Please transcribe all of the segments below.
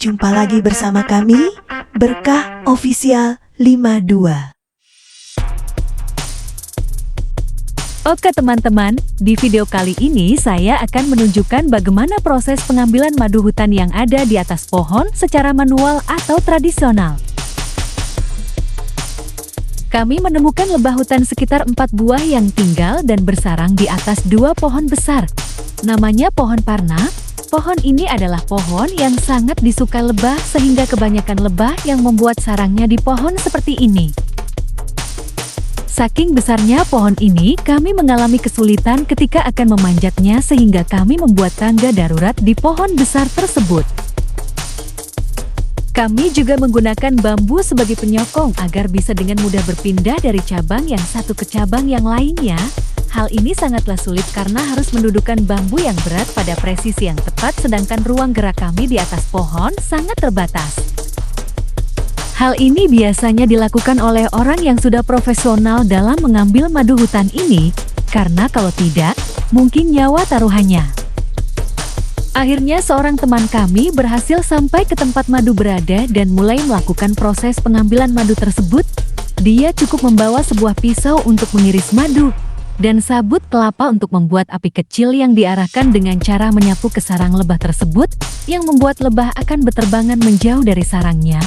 Jumpa lagi bersama kami, Berkah Official 52. Oke teman-teman, di video kali ini saya akan menunjukkan bagaimana proses pengambilan madu hutan yang ada di atas pohon secara manual atau tradisional. Kami menemukan lebah hutan sekitar 4 buah yang tinggal dan bersarang di atas 2 pohon besar. Namanya pohon parna. Pohon ini adalah pohon yang sangat disukai lebah sehingga kebanyakan lebah yang membuat sarangnya di pohon seperti ini. Saking besarnya pohon ini, kami mengalami kesulitan ketika akan memanjatnya sehingga kami membuat tangga darurat di pohon besar tersebut. Kami juga menggunakan bambu sebagai penyokong agar bisa dengan mudah berpindah dari cabang yang satu ke cabang yang lainnya. Hal ini sangatlah sulit karena harus mendudukkan bambu yang berat pada presisi yang tepat sedangkan ruang gerak kami di atas pohon sangat terbatas. Hal ini biasanya dilakukan oleh orang yang sudah profesional dalam mengambil madu hutan ini, karena kalau tidak, mungkin nyawa taruhannya. Akhirnya seorang teman kami berhasil sampai ke tempat madu berada dan mulai melakukan proses pengambilan madu tersebut. Dia cukup membawa sebuah pisau untuk mengiris madu, dan sabut kelapa untuk membuat api kecil yang diarahkan dengan cara menyapu ke sarang lebah tersebut, yang membuat lebah akan berterbangan menjauh dari sarangnya.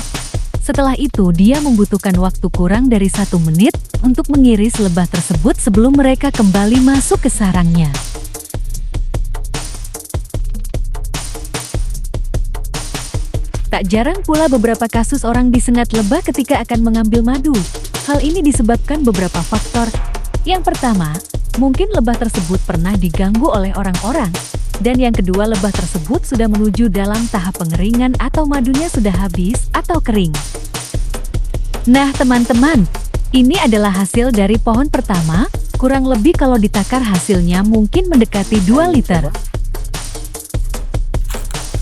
Setelah itu dia membutuhkan waktu kurang dari 1 menit untuk mengiris lebah tersebut sebelum mereka kembali masuk ke sarangnya. Tak jarang pula beberapa kasus orang disengat lebah ketika akan mengambil madu. Hal ini disebabkan beberapa faktor. Yang pertama, mungkin lebah tersebut pernah diganggu oleh orang-orang. Dan yang kedua, lebah tersebut sudah menuju dalam tahap pengeringan atau madunya sudah habis atau kering. Nah teman-teman, ini adalah hasil dari pohon pertama, kurang lebih kalau ditakar hasilnya mungkin mendekati 2 liter.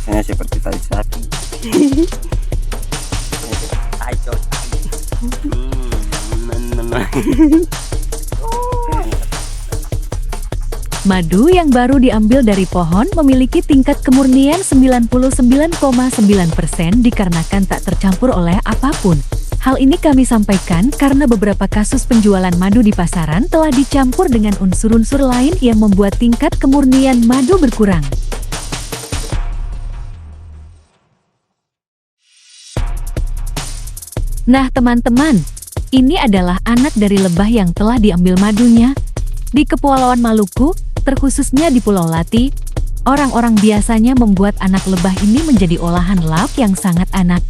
Saya seperti tali sapi. Madu yang baru diambil dari pohon memiliki tingkat kemurnian 99,9% dikarenakan tak tercampur oleh apapun. Hal ini kami sampaikan karena beberapa kasus penjualan madu di pasaran telah dicampur dengan unsur-unsur lain yang membuat tingkat kemurnian madu berkurang. Nah teman-teman, ini adalah anak dari lebah yang telah diambil madunya. Di Kepulauan Maluku, terkhususnya di Pulau Lati, orang-orang biasanya membuat anak lebah ini menjadi olahan lauk yang sangat enak.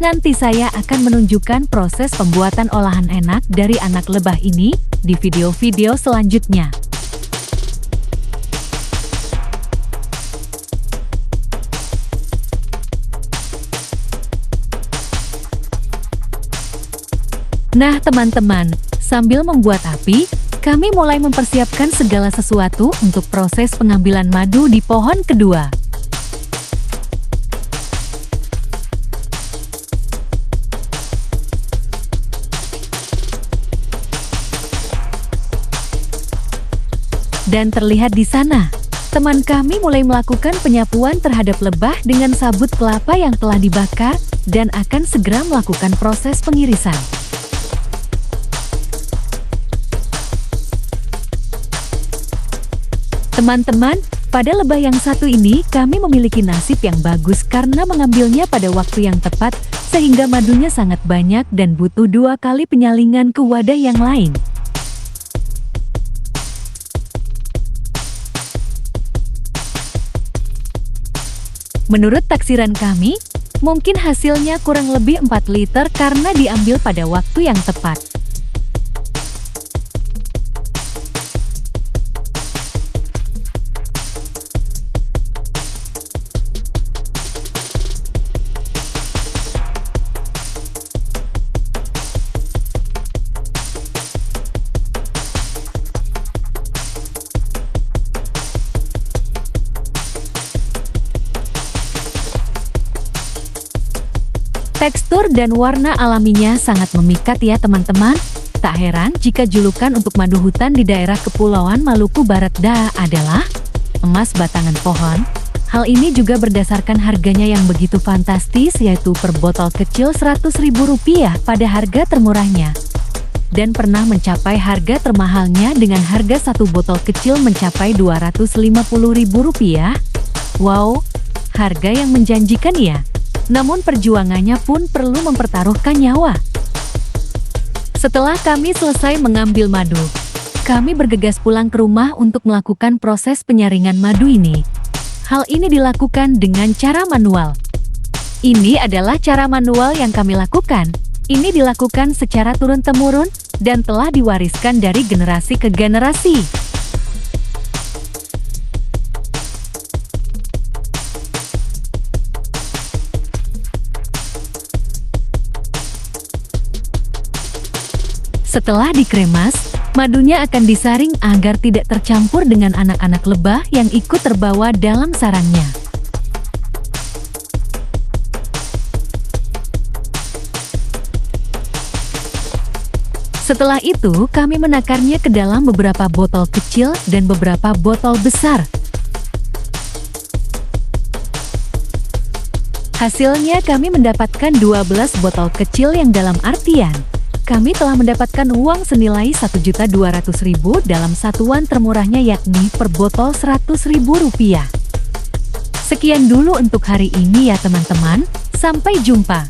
Nanti saya akan menunjukkan proses pembuatan olahan enak dari anak lebah ini di video-video selanjutnya. Nah teman-teman, sambil membuat api, kami mulai mempersiapkan segala sesuatu untuk proses pengambilan madu di pohon kedua. Dan terlihat di sana, teman kami mulai melakukan penyapuan terhadap lebah dengan sabut kelapa yang telah dibakar dan akan segera melakukan proses pengirisan. Teman-teman, pada lebah yang satu ini kami memiliki nasib yang bagus karena mengambilnya pada waktu yang tepat sehingga madunya sangat banyak dan butuh 2 kali penyalingan ke wadah yang lain. Menurut taksiran kami, mungkin hasilnya kurang lebih 4 liter karena diambil pada waktu yang tepat. Tekstur dan warna alaminya sangat memikat ya teman-teman. Tak heran jika julukan untuk madu hutan di daerah Kepulauan Maluku Barat adalah emas batangan pohon. Hal ini juga berdasarkan harganya yang begitu fantastis, yaitu per botol kecil Rp100.000 pada harga termurahnya. Dan pernah mencapai harga termahalnya dengan harga satu botol kecil mencapai Rp250.000. Wow, harga yang menjanjikan ya. Namun perjuangannya pun perlu mempertaruhkan nyawa. Setelah kami selesai mengambil madu, kami bergegas pulang ke rumah untuk melakukan proses penyaringan madu ini. Hal ini dilakukan dengan cara manual. Ini adalah cara manual yang kami lakukan. Ini dilakukan secara turun-temurun dan telah diwariskan dari generasi ke generasi. Setelah dikremas, madunya akan disaring agar tidak tercampur dengan anak-anak lebah yang ikut terbawa dalam sarangnya. Setelah itu, kami menakarnya ke dalam beberapa botol kecil dan beberapa botol besar. Hasilnya kami mendapatkan 12 botol kecil yang dalam artian kami telah mendapatkan uang senilai Rp1.200.000 dalam satuan termurahnya, yakni per botol Rp100.000. Sekian dulu untuk hari ini ya teman-teman, sampai jumpa.